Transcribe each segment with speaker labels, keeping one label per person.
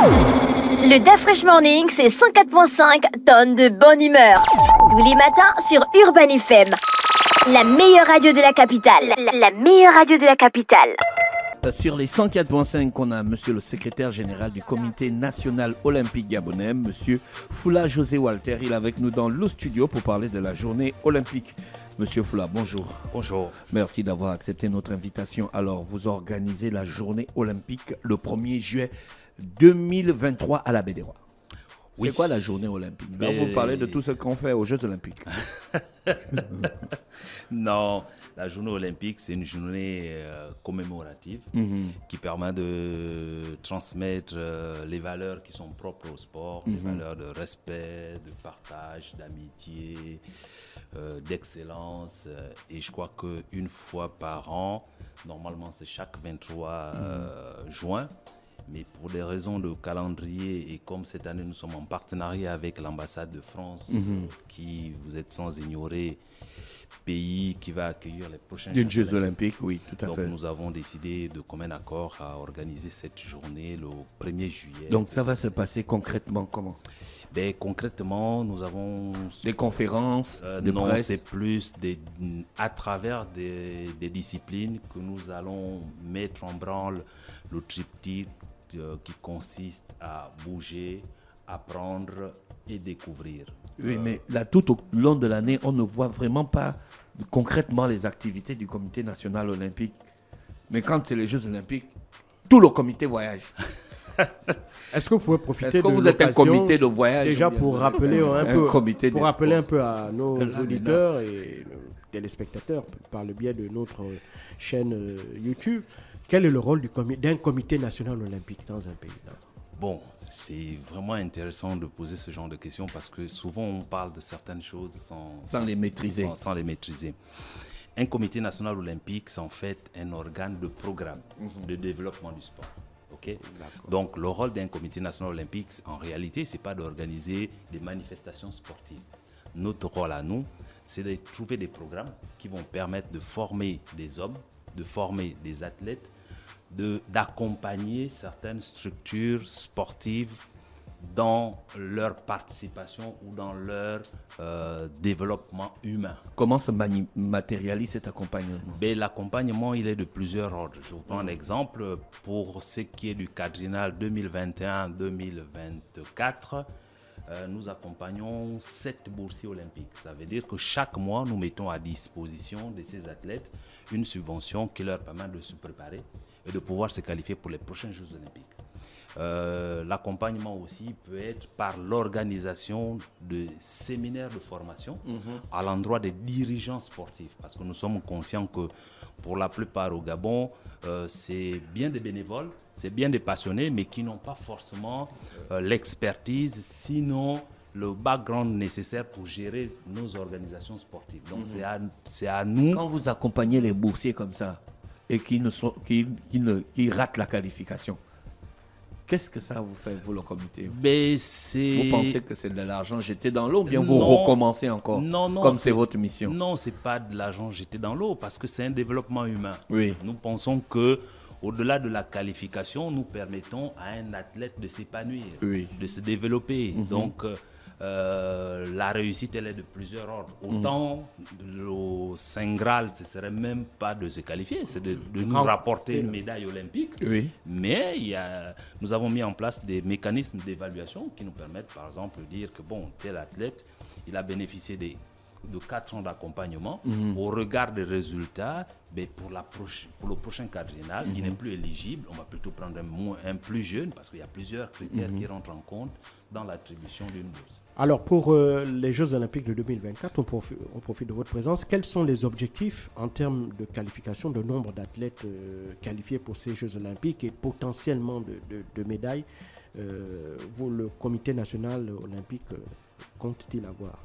Speaker 1: Le DAF Fresh Morning, c'est 104.5 tonnes de bonne humeur. Tous les matins sur Urban FM. La meilleure radio de la capitale. La meilleure radio de la capitale.
Speaker 2: Sur les 104.5 qu'on a monsieur le secrétaire général du comité national olympique gabonais, monsieur Foula José Walter. Il est avec nous dans le studio pour parler de la journée olympique. Monsieur Foula, bonjour.
Speaker 3: Bonjour.
Speaker 2: Merci d'avoir accepté notre invitation. Alors, vous organisez la journée olympique le 1er juillet 2023 à la Baie des Rois.
Speaker 3: Oui.
Speaker 2: C'est quoi la journée olympique? Là, vous parlez de tout ce qu'on fait aux Jeux olympiques.
Speaker 3: Non, la journée olympique, c'est une journée commémorative qui permet de transmettre les valeurs qui sont propres au sport, les valeurs de respect, de partage, d'amitié, d'excellence. Et je crois qu'une fois par an, normalement c'est chaque 23 juin, mais pour des raisons de calendrier et comme cette année nous sommes en partenariat avec l'ambassade de France, qui, vous êtes sans ignorer, pays qui va accueillir les prochains
Speaker 2: Jeux olympiques, oui, tout à fait.
Speaker 3: Donc nous avons décidé de commun accord à organiser cette journée le 1er juillet.
Speaker 2: Donc ça va se passer concrètement comment?
Speaker 3: Concrètement, nous avons...
Speaker 2: Des conférences, de
Speaker 3: non,
Speaker 2: presse?
Speaker 3: c'est plus à travers des disciplines que nous allons mettre en branle le triptyque qui consiste à bouger, apprendre et découvrir.
Speaker 2: Oui, mais là, tout au long de l'année, on ne voit vraiment pas concrètement les activités du comité national olympique. Mais quand c'est les Jeux olympiques, tout le comité voyage.
Speaker 4: Est-ce que vous pouvez profiter
Speaker 2: Est-ce que
Speaker 4: de
Speaker 2: vous êtes un
Speaker 4: l'occasion
Speaker 2: comité de voyage
Speaker 4: déjà pour rappeler un peu à nos
Speaker 2: Ah,
Speaker 4: auditeurs et téléspectateurs par le biais de notre chaîne YouTube, quel est le rôle d'un comité national olympique dans un pays?
Speaker 3: Bon, c'est vraiment intéressant de poser ce genre de questions parce que souvent on parle de certaines choses sans
Speaker 2: les maîtriser.
Speaker 3: Sans les maîtriser. Un comité national olympique, c'est en fait un organe de programme de développement du sport. Okay? Donc le rôle d'un comité national olympique, en réalité, ce n'est pas d'organiser des manifestations sportives. Notre rôle à nous, c'est de trouver des programmes qui vont permettre de former des hommes, de former des athlètes, d'accompagner certaines structures sportives dans leur participation ou dans leur développement humain.
Speaker 2: Comment se matérialise cet accompagnement?
Speaker 3: L'accompagnement, il est de plusieurs ordres. Je vous prends un exemple. Pour ce qui est du quadriennal 2021-2024, nous accompagnons 7 boursiers olympiques. Ça veut dire que chaque mois, nous mettons à disposition de ces athlètes une subvention qui leur permet de se préparer et de pouvoir se qualifier pour les prochains Jeux olympiques. L'accompagnement aussi peut être par l'organisation de séminaires de formation à l'endroit des dirigeants sportifs. Parce que nous sommes conscients que pour la plupart au Gabon, c'est bien des bénévoles, c'est bien des passionnés, mais qui n'ont pas forcément l'expertise, sinon le background nécessaire pour gérer nos organisations sportives. Donc c'est à nous...
Speaker 2: Quand vous accompagnez les boursiers comme ça et qui ratent la qualification, qu'est-ce que ça vous fait, vous, le comité? Vous pensez que c'est de l'argent jeté dans l'eau ou bien vous recommencez encore comme c'est votre mission?
Speaker 3: Non, ce n'est pas de l'argent jeté dans l'eau parce que c'est un développement humain.
Speaker 2: Oui.
Speaker 3: Nous pensons qu'au-delà de la qualification, nous permettons à un athlète de s'épanouir, de se développer. Donc, la réussite, elle est de plusieurs ordres. Autant le Saint Graal, ce ne serait même pas de se qualifier, c'est de nous rapporter une médaille olympique. Oui. Mais nous avons mis en place des mécanismes d'évaluation qui nous permettent, par exemple, de dire que tel athlète, il a bénéficié de 4 ans d'accompagnement. Au regard des résultats, pour le prochain quadriennal, il n'est plus éligible. On va plutôt prendre un plus jeune parce qu'il y a plusieurs critères qui rentrent en compte dans l'attribution d'une bourse.
Speaker 4: Alors pour les Jeux olympiques de 2024, on profite de votre présence. Quels sont les objectifs en termes de qualification, de nombre d'athlètes qualifiés pour ces Jeux olympiques et potentiellement de médailles le comité national olympique compte-t-il avoir?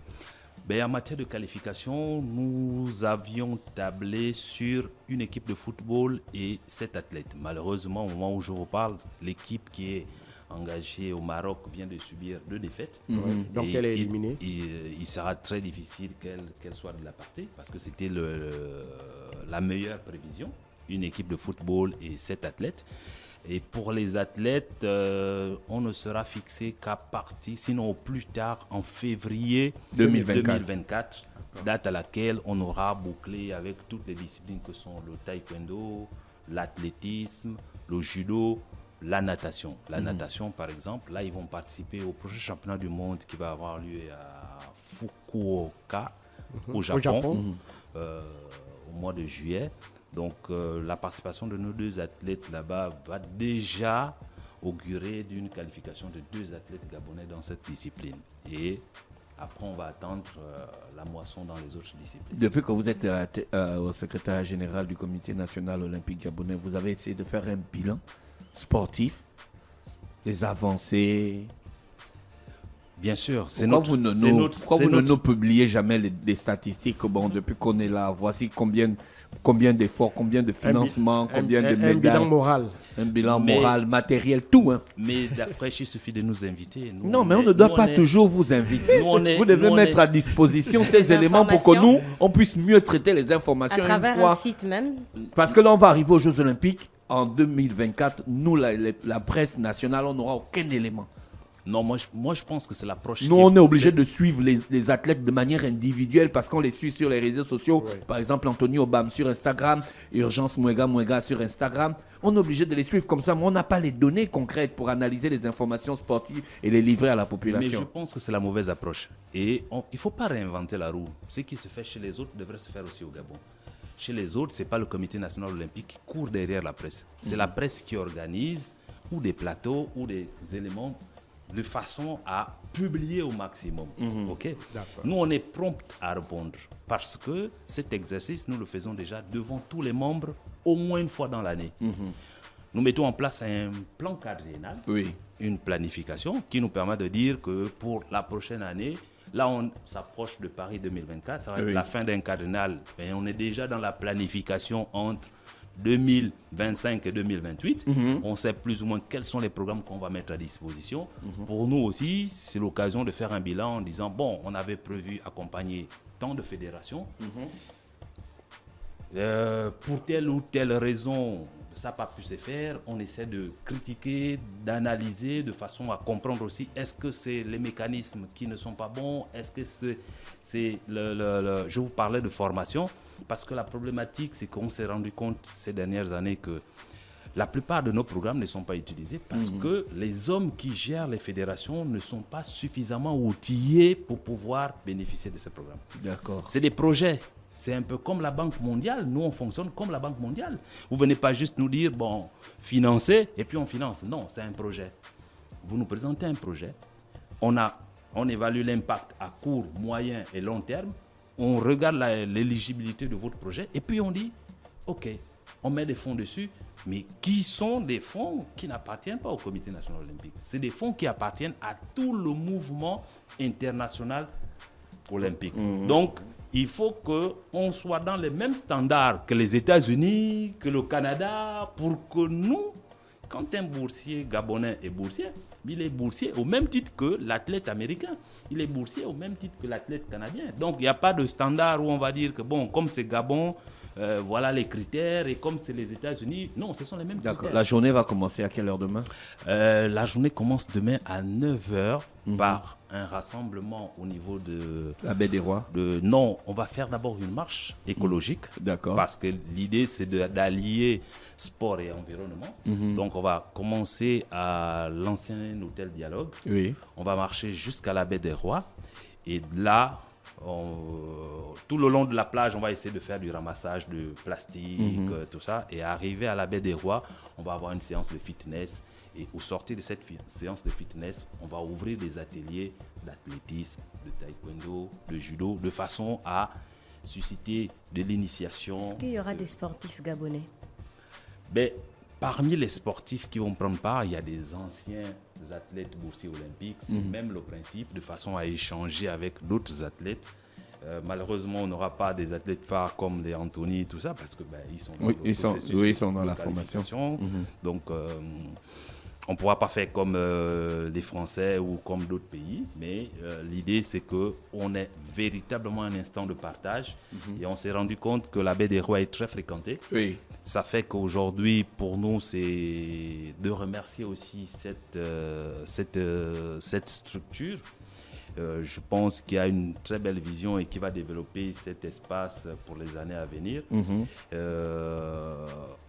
Speaker 3: En matière de qualification, nous avions tablé sur une équipe de football et 7 athlètes. Malheureusement, au moment où je vous parle, l'équipe qui est engagée au Maroc vient de subir 2 défaites.
Speaker 4: Donc elle est éliminée.
Speaker 3: Il sera très difficile qu'elle soit de la partie parce que c'était la meilleure prévision. Une équipe de football et 7 athlètes. Et pour les athlètes, on ne sera fixé qu'à partir, sinon au plus tard, en février 2024, date à laquelle on aura bouclé avec toutes les disciplines que sont le taekwondo, l'athlétisme, le judo, la natation. La natation, par exemple, là, ils vont participer au prochain championnat du monde qui va avoir lieu à Fukuoka, au Japon. Au mois de juillet. Donc la participation de nos 2 athlètes là-bas va déjà augurer d'une qualification de 2 athlètes gabonais dans cette discipline. Et après, on va attendre la moisson dans les autres disciplines.
Speaker 2: Depuis que vous êtes au secrétaire général du Comité national olympique gabonais, vous avez essayé de faire un bilan sportif, les avancées.
Speaker 3: Bien sûr,
Speaker 2: Pourquoi vous ne nous publiez jamais les statistiques? Bon, depuis qu'on est là, voici combien d'efforts, combien de financements, combien de médailles.
Speaker 4: Un bilan moral.
Speaker 2: Un bilan moral, matériel, tout. Hein.
Speaker 3: Mais d'après, il suffit de nous inviter.
Speaker 2: On ne doit pas toujours vous inviter. Vous devez mettre à disposition ces éléments pour que nous, on puisse mieux traiter les informations.
Speaker 5: À travers un site même.
Speaker 2: Parce que là, on va arriver aux Jeux Olympiques en 2024. Nous, la presse nationale, on n'aura aucun élément.
Speaker 3: Non, moi je pense que c'est l'approche.
Speaker 2: Nous, on est obligé de suivre les athlètes de manière individuelle parce qu'on les suit sur les réseaux sociaux. Oui. Par exemple, Anthony Obam sur Instagram, Urgence Mwega sur Instagram. On est obligé de les suivre comme ça, mais on n'a pas les données concrètes pour analyser les informations sportives et les livrer à la population.
Speaker 3: Mais je pense que c'est la mauvaise approche. Et il ne faut pas réinventer la roue. Ce qui se fait chez les autres devrait se faire aussi au Gabon. Chez les autres, ce n'est pas le Comité national olympique qui court derrière la presse. C'est la presse qui organise ou des plateaux ou des éléments de façon à publier au maximum. Okay? Nous, on est prompt à répondre parce que cet exercice, nous le faisons déjà devant tous les membres au moins une fois dans l'année. Nous mettons en place un plan quadriennal, une planification qui nous permet de dire que pour la prochaine année, là, on s'approche de Paris 2024, ça va être la fin d'un quadriennal. Et on est déjà dans la planification entre 2025 et 2028. On sait plus ou moins quels sont les programmes qu'on va mettre à disposition. Pour nous aussi, c'est l'occasion de faire un bilan en disant, bon, on avait prévu accompagner tant de fédérations. Pour telle ou telle raison, ça n'a pas pu se faire. On essaie de critiquer, d'analyser de façon à comprendre aussi est-ce que c'est les mécanismes qui ne sont pas bons, est-ce que c'est je vous parlais de formation parce que la problématique c'est qu'on s'est rendu compte ces dernières années que la plupart de nos programmes ne sont pas utilisés parce que les hommes qui gèrent les fédérations ne sont pas suffisamment outillés pour pouvoir bénéficier de ces programmes.
Speaker 2: D'accord.
Speaker 3: C'est des projets. C'est un peu comme la Banque mondiale. Nous, on fonctionne comme la Banque mondiale. Vous ne venez pas juste nous dire, bon, financer, et puis on finance. Non, c'est un projet. Vous nous présentez un projet. On évalue l'impact à court, moyen et long terme. On regarde l'éligibilité de votre projet. Et puis on dit, OK, on met des fonds dessus. Mais qui sont des fonds qui n'appartiennent pas au Comité national olympique? C'est des fonds qui appartiennent à tout le mouvement international olympique. Donc, il faut qu'on soit dans les mêmes standards que les États-Unis, que le Canada, pour que nous, quand un boursier gabonais est boursier, il est boursier au même titre que l'athlète américain. Il est boursier au même titre que l'athlète canadien. Donc, il n'y a pas de standard où on va dire que, bon, comme c'est Gabon, voilà les critères, et comme c'est les États-Unis, non, ce sont les mêmes critères.
Speaker 2: La journée va commencer à quelle heure demain?
Speaker 3: La journée commence demain à 9h par un rassemblement au niveau de
Speaker 2: la baie des Rois.
Speaker 3: Non, on va faire d'abord une marche écologique.
Speaker 2: D'accord.
Speaker 3: Parce que l'idée, c'est d'allier sport et environnement. Donc, on va commencer à l'ancien hôtel Dialogue. On va marcher jusqu'à la baie des Rois. Et là, tout le long de la plage, on va essayer de faire du ramassage de plastique, tout ça. Et arrivé à la baie des Rois, on va avoir une séance de fitness. Et au sortir de cette séance de fitness, on va ouvrir des ateliers d'athlétisme, de taekwondo, de judo, de façon à susciter de l'initiation.
Speaker 5: Est-ce qu'il y aura des sportifs gabonais?
Speaker 3: Parmi les sportifs qui vont prendre part, il y a des anciens athlètes boursiers olympiques. C'est même le principe, de façon à échanger avec d'autres athlètes. Malheureusement, on n'aura pas des athlètes phares comme des Anthony, tout ça, parce que ils sont dans
Speaker 2: ils sont dans la formation.
Speaker 3: Donc, On ne pourra pas faire comme les Français ou comme d'autres pays, mais l'idée, c'est qu'on ait véritablement un instant de partage. Et on s'est rendu compte que la baie des Rois est très fréquentée.
Speaker 2: Oui.
Speaker 3: Ça fait qu'aujourd'hui, pour nous, c'est de remercier aussi cette structure. Je pense qu'il y a une très belle vision et qui va développer cet espace pour les années à venir.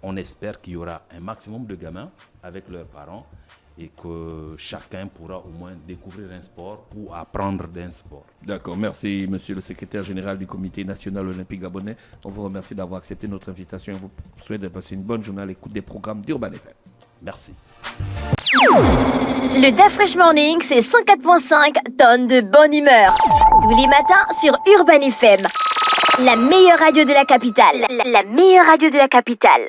Speaker 3: On espère qu'il y aura un maximum de gamins avec leurs parents et que chacun pourra au moins découvrir un sport ou apprendre d'un sport.
Speaker 2: D'accord, merci monsieur le secrétaire général du Comité national olympique gabonais. On vous remercie d'avoir accepté notre invitation et vous souhaite de passer une bonne journée à l'écoute des programmes d'Urban FM.
Speaker 3: Merci.
Speaker 1: Le DAF Fresh Morning, c'est 104.5 tonnes de bonne humeur. Tous les matins sur Urban FM. La meilleure radio de la capitale. La meilleure radio de la capitale.